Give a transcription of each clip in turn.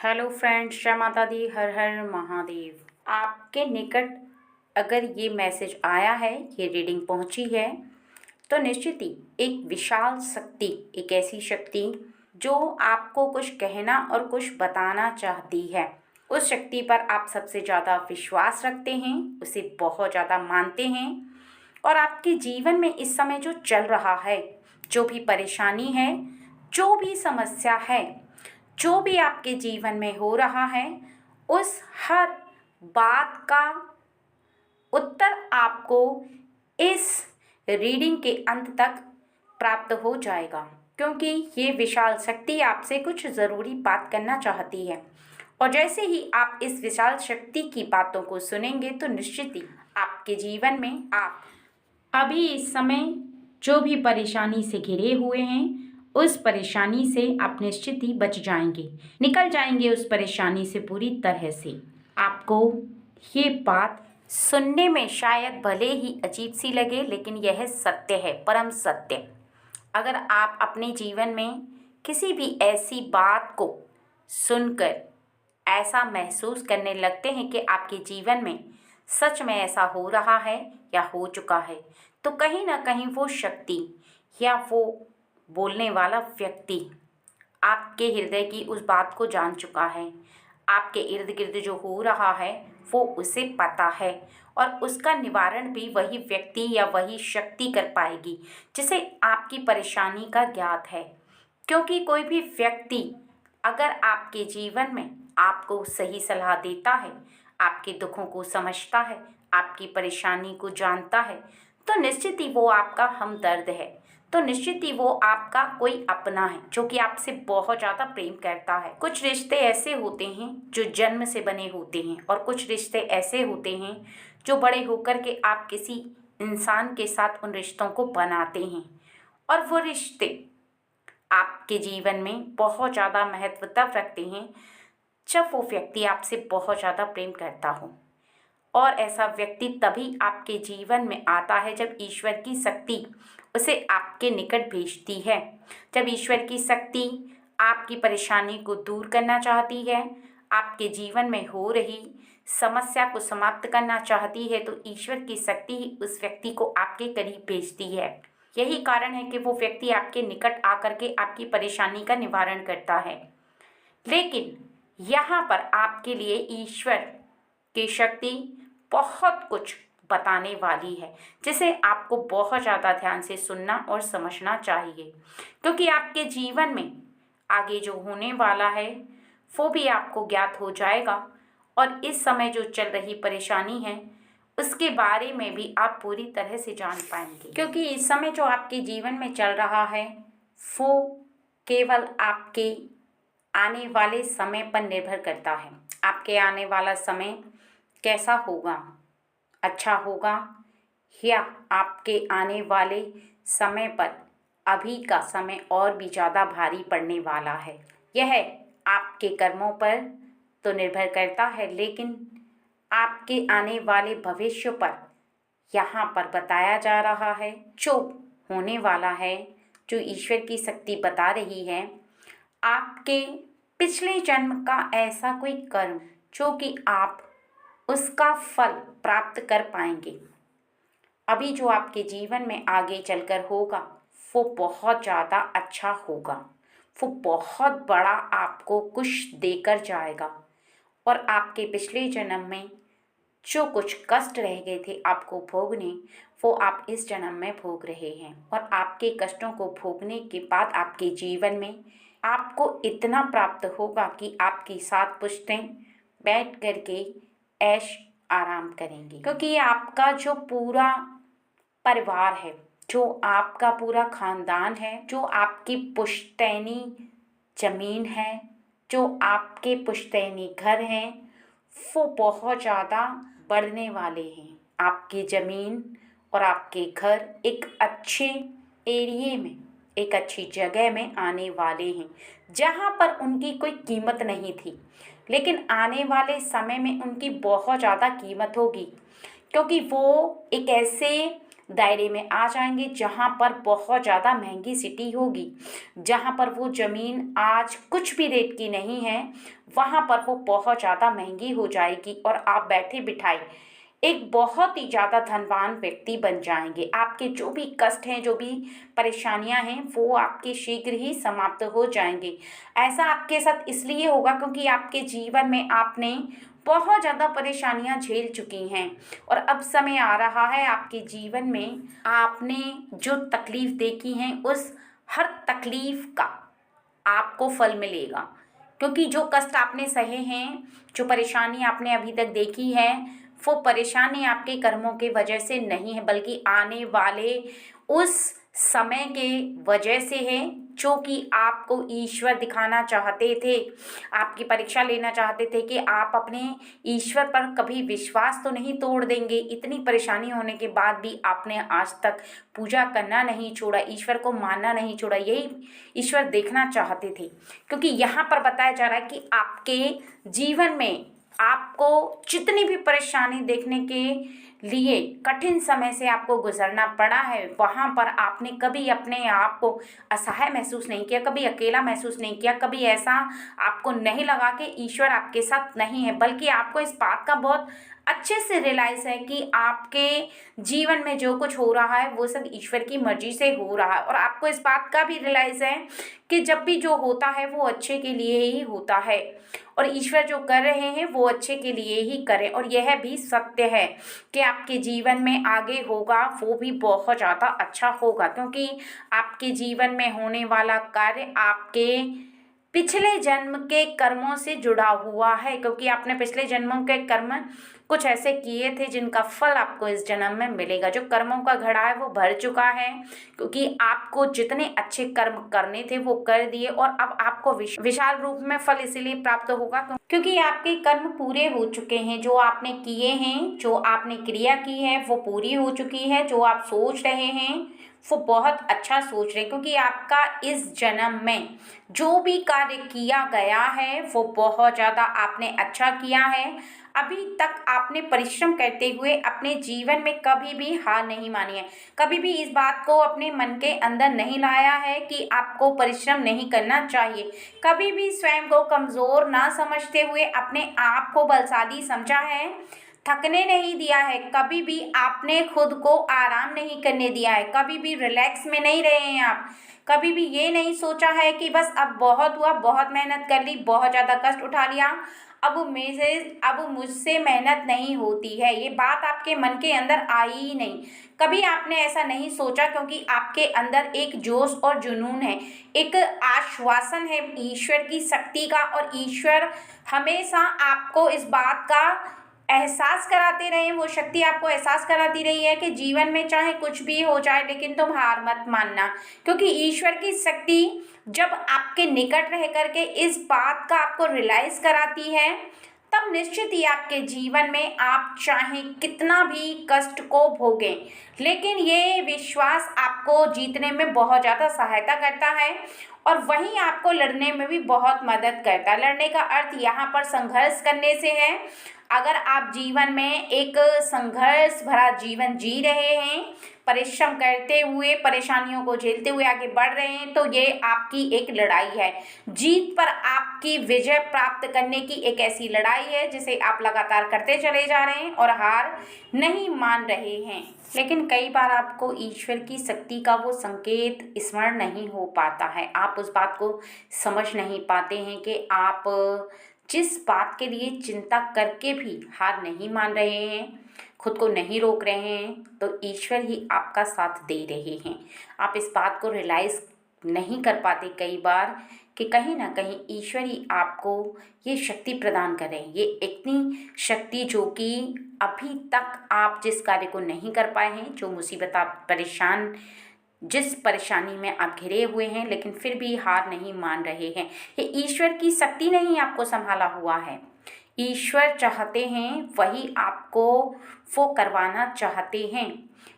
Hello friends, जय माता दी, हर हर महादेव। आपके निकट अगर ये मैसेज आया है, ये रीडिंग पहुंची है, तो निश्चित ही एक विशाल शक्ति, एक ऐसी शक्ति जो आपको कुछ कहना और कुछ बताना चाहती है। उस शक्ति पर आप सबसे ज़्यादा विश्वास रखते हैं, उसे बहुत ज़्यादा मानते हैं और आपके जीवन में इस समय जो चल रहा है, जो भी परेशानी है, जो भी समस्या है, जो भी आपके जीवन में हो रहा है, उस हर बात का उत्तर आपको इस रीडिंग के अंत तक प्राप्त हो जाएगा, क्योंकि ये विशाल शक्ति आपसे कुछ ज़रूरी बात करना चाहती है। और जैसे ही आप इस विशाल शक्ति की बातों को सुनेंगे तो निश्चित ही आपके जीवन में आप अभी इस समय जो भी परेशानी से घिरे हुए हैं, उस परेशानी से आप निश्चित ही बच जाएंगे, निकल जाएंगे उस परेशानी से पूरी तरह से। आपको ये बात सुनने में शायद भले ही अजीब सी लगे, लेकिन यह सत्य है, परम सत्य। अगर आप अपने जीवन में किसी भी ऐसी बात को सुनकर ऐसा महसूस करने लगते हैं कि आपके जीवन में सच में ऐसा हो रहा है या हो चुका है, तो कहीं ना कहीं वो शक्ति या वो बोलने वाला व्यक्ति आपके हृदय की उस बात को जान चुका है। आपके इर्द गिर्द जो हो रहा है वो उसे पता है, और उसका निवारण भी वही व्यक्ति या वही शक्ति कर पाएगी जिसे आपकी परेशानी का ज्ञात है। क्योंकि कोई भी व्यक्ति अगर आपके जीवन में आपको सही सलाह देता है, आपके दुखों को समझता है, आपकी परेशानी को जानता है, तो निश्चित ही वो आपका हमदर्द है, तो निश्चित ही वो आपका कोई अपना है जो कि आपसे बहुत ज़्यादा प्रेम करता है। कुछ रिश्ते ऐसे होते हैं जो जन्म से बने होते हैं, और कुछ रिश्ते ऐसे होते हैं जो बड़े होकर के आप किसी इंसान के साथ उन रिश्तों को बनाते हैं, और वो रिश्ते आपके जीवन में बहुत ज़्यादा महत्व तब रखते हैं जब वो व्यक्ति आपसे बहुत ज़्यादा प्रेम करता हो। और ऐसा व्यक्ति तभी आपके जीवन में आता है जब ईश्वर की शक्ति उसे आपके निकट भेजती है। जब ईश्वर की शक्ति आपकी परेशानी को दूर करना चाहती है, आपके जीवन में हो रही समस्या को समाप्त करना चाहती है, तो ईश्वर की शक्ति ही उस व्यक्ति को आपके करीब भेजती है। यही कारण है कि वो व्यक्ति आपके निकट आकर के आपकी परेशानी का निवारण करता है। लेकिन यहाँ पर आपके लिए ईश्वर की शक्ति बहुत कुछ बताने वाली है, जिसे आपको बहुत ज़्यादा ध्यान से सुनना और समझना चाहिए, क्योंकि आपके जीवन में आगे जो होने वाला है वो भी आपको ज्ञात हो जाएगा, और इस समय जो चल रही परेशानी है उसके बारे में भी आप पूरी तरह से जान पाएंगे। क्योंकि इस समय जो आपके जीवन में चल रहा है वो केवल आपके आने वाले समय पर निर्भर करता है। आपके आने वाला समय कैसा होगा, अच्छा होगा, या आपके आने वाले समय पर अभी का समय और भी ज़्यादा भारी पड़ने वाला है, यह आपके कर्मों पर तो निर्भर करता है, लेकिन आपके आने वाले भविष्य पर यहाँ पर बताया जा रहा है जो होने वाला है, जो ईश्वर की शक्ति बता रही है। आपके पिछले जन्म का ऐसा कोई कर्म जो कि आप उसका फल प्राप्त कर पाएंगे, अभी जो आपके जीवन में आगे चलकर होगा वो बहुत ज़्यादा अच्छा होगा, वो बहुत बड़ा आपको कुछ देकर जाएगा। और आपके पिछले जन्म में जो कुछ कष्ट रह गए थे आपको भोगने, वो आप इस जन्म में भोग रहे हैं, और आपके कष्टों को भोगने के बाद आपके जीवन में आपको इतना प्राप्त होगा कि आपकी 7 पुश्तें बैठ करके ऐश आराम करेंगी। क्योंकि आपका जो पूरा परिवार है, जो आपका पूरा खानदान है, जो आपकी पुश्तैनी जमीन है, जो आपके पुश्तैनी घर हैं, वो बहुत ज़्यादा बढ़ने वाले हैं। आपकी ज़मीन और आपके घर एक अच्छे एरिए में, एक अच्छी जगह में आने वाले हैं, जहाँ पर उनकी कोई कीमत नहीं थी, लेकिन आने वाले समय में उनकी बहुत ज़्यादा कीमत होगी, क्योंकि वो एक ऐसे दायरे में आ जाएंगे, जहाँ पर बहुत ज़्यादा महंगी सिटी होगी, जहाँ पर वो ज़मीन आज कुछ भी रेट की नहीं है, वहाँ पर वो बहुत ज़्यादा महंगी हो जाएगी और आप बैठे बिठाए एक बहुत ही ज़्यादा धनवान व्यक्ति बन जाएंगे। आपके जो भी कष्ट हैं, जो भी परेशानियां हैं, वो आपके शीघ्र ही समाप्त हो जाएंगे। ऐसा आपके साथ इसलिए होगा क्योंकि आपके जीवन में आपने बहुत ज़्यादा परेशानियां झेल चुकी हैं और अब समय आ रहा है आपके जीवन में आपने जो तकलीफ देखी है उस हर तकलीफ का आपको फल मिलेगा। क्योंकि जो कष्ट आपने सहे हैं, जो परेशानी आपने अभी तक देखी है, वो परेशानी आपके कर्मों के वजह से नहीं है, बल्कि आने वाले उस समय के वजह से है जो कि आपको ईश्वर दिखाना चाहते थे। आपकी परीक्षा लेना चाहते थे कि आप अपने ईश्वर पर कभी विश्वास तो नहीं तोड़ देंगे। इतनी परेशानी होने के बाद भी आपने आज तक पूजा करना नहीं छोड़ा, ईश्वर को मानना नहीं छोड़ा। यही ईश्वर देखना चाहते थे, क्योंकि यहाँ पर बताया जा रहा है कि आपके जीवन में आपको जितनी भी परेशानी देखने के लिए कठिन समय से आपको गुजरना पड़ा है, वहाँ पर आपने कभी अपने आप को असहाय महसूस नहीं किया, कभी अकेला महसूस नहीं किया, कभी ऐसा आपको नहीं लगा कि ईश्वर आपके साथ नहीं है, बल्कि आपको इस बात का बहुत अच्छे से रियलाइज है कि आपके जीवन में जो कुछ हो रहा है वो सब ईश्वर की मर्जी से हो रहा है। और आपको इस बात का भी रियलाइज है कि जब भी जो होता है वो अच्छे के लिए ही होता है और ईश्वर जो कर रहे हैं वो अच्छे के लिए ही करें। और यह भी सत्य है कि आपके जीवन में आगे होगा वो भी बहुत ज़्यादा अच्छा होगा, क्योंकि आपके जीवन में होने वाला कार्य आपके पिछले जन्म के कर्मों से जुड़ा हुआ है, क्योंकि आपने पिछले जन्मों के कर्म कुछ ऐसे किए थे जिनका फल आपको इस जन्म में मिलेगा। जो कर्मों का घड़ा है वो भर चुका है, क्योंकि आपको जितने अच्छे कर्म करने थे वो कर दिए और अब आपको विशाल रूप में फल इसीलिए प्राप्त होगा क्योंकि आपके कर्म पूरे हो चुके हैं। जो आपने किए हैं, जो आपने क्रिया की है वो पूरी हो चुकी है। जो आप सोच रहे हैं वो बहुत अच्छा सोच रहे हैं, क्योंकि आपका इस जन्म में जो भी कार्य किया गया है वो बहुत ज़्यादा आपने अच्छा किया है। अभी तक आपने परिश्रम करते हुए अपने जीवन में कभी भी हार नहीं मानी है, कभी भी इस बात को अपने मन के अंदर नहीं लाया है कि आपको परिश्रम नहीं करना चाहिए। कभी भी स्वयं को कमज़ोर ना समझते हुए अपने आप को बलशाली समझा है, थकने नहीं दिया है, कभी भी आपने खुद को आराम नहीं करने दिया है, कभी भी रिलैक्स में नहीं रहे हैं आप। कभी भी ये नहीं सोचा है कि बस अब बहुत हुआ, बहुत मेहनत कर ली, बहुत ज़्यादा कष्ट उठा लिया, अब मुझसे मेहनत नहीं होती है। ये बात आपके मन के अंदर आई ही नहीं। कभी आपने ऐसा नहीं सोचा, क्योंकि आपके अंदर एक जोश और जुनून है, एक आश्वासन है ईश्वर की शक्ति का। और ईश्वर हमेशा आपको इस बात का एहसास कराते रहे, वो शक्ति आपको एहसास कराती रही है कि जीवन में चाहे कुछ भी हो जाए लेकिन तुम हार मत मानना। क्योंकि ईश्वर की शक्ति जब आपके निकट रह करके इस बात का आपको रियलाइज कराती है, तब निश्चित ही आपके जीवन में आप चाहे कितना भी कष्ट को भोगें, लेकिन ये विश्वास आपको जीतने में बहुत ज़्यादा सहायता करता है और वहीं आपको लड़ने में भी बहुत मदद करता है। लड़ने का अर्थ यहाँ पर संघर्ष करने से है। अगर आप जीवन में एक संघर्ष भरा जीवन जी रहे हैं, परिश्रम करते हुए, परेशानियों को झेलते हुए आगे बढ़ रहे हैं, तो ये आपकी एक लड़ाई है। जीत पर आपकी विजय प्राप्त करने की एक ऐसी लड़ाई है जिसे आप लगातार करते चले जा रहे हैं और हार नहीं मान रहे हैं। लेकिन कई बार आपको ईश्वर की शक्ति का वो संकेत स्मरण नहीं हो पाता है। आप उस बात को समझ नहीं पाते हैं कि आप जिस बात के लिए चिंता करके भी हार नहीं मान रहे हैं, खुद को नहीं रोक रहे हैं, तो ईश्वर ही आपका साथ दे रहे हैं। आप इस बात को रियलाइज़ नहीं कर पाते कई बार कि कहीं ना कहीं ईश्वर ही आपको ये शक्ति प्रदान कर रहे हैं। ये इतनी शक्ति जो कि अभी तक आप जिस कार्य को नहीं कर पाए हैं, जो मुसीबत आप जिस परेशानी में आप घिरे हुए हैं, लेकिन फिर भी हार नहीं मान रहे हैं, ये ईश्वर की शक्ति ने ही आपको संभाला हुआ है। ईश्वर चाहते हैं वही आपको वो करवाना चाहते हैं।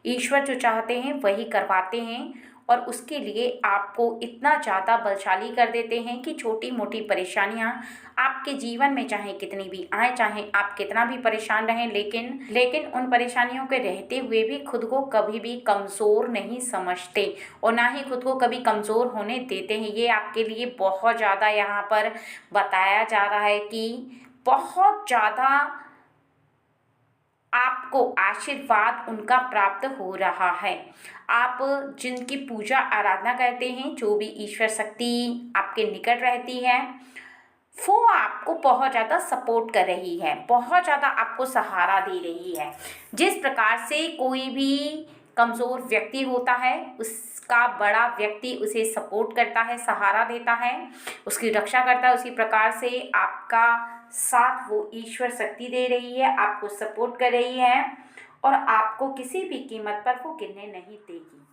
ईश्वर जो चाहते हैं वही करवाते हैं और उसके लिए आपको इतना ज़्यादा बलशाली कर देते हैं कि छोटी मोटी परेशानियां आपके जीवन में चाहे कितनी भी आए, चाहे आप कितना भी परेशान रहें, लेकिन उन परेशानियों के रहते हुए भी खुद को कभी भी कमज़ोर नहीं समझते और ना ही खुद को कभी कमज़ोर होने देते हैं। ये आपके लिए बहुत ज़्यादा यहाँ पर बताया जा रहा है कि बहुत ज़्यादा आपको आशीर्वाद उनका प्राप्त हो रहा है। आप जिनकी पूजा आराधना करते हैं, जो भी ईश्वर शक्ति आपके निकट रहती है, वो आपको बहुत ज़्यादा सपोर्ट कर रही है, बहुत ज़्यादा आपको सहारा दे रही है। जिस प्रकार से कोई भी कमज़ोर व्यक्ति होता है, उसका बड़ा व्यक्ति उसे सपोर्ट करता है, सहारा देता है, उसकी रक्षा करता है, उसी प्रकार से आपका साथ वो ईश्वर शक्ति दे रही है, आपको सपोर्ट कर रही है और आपको किसी भी कीमत पर वो गिरने नहीं देगी।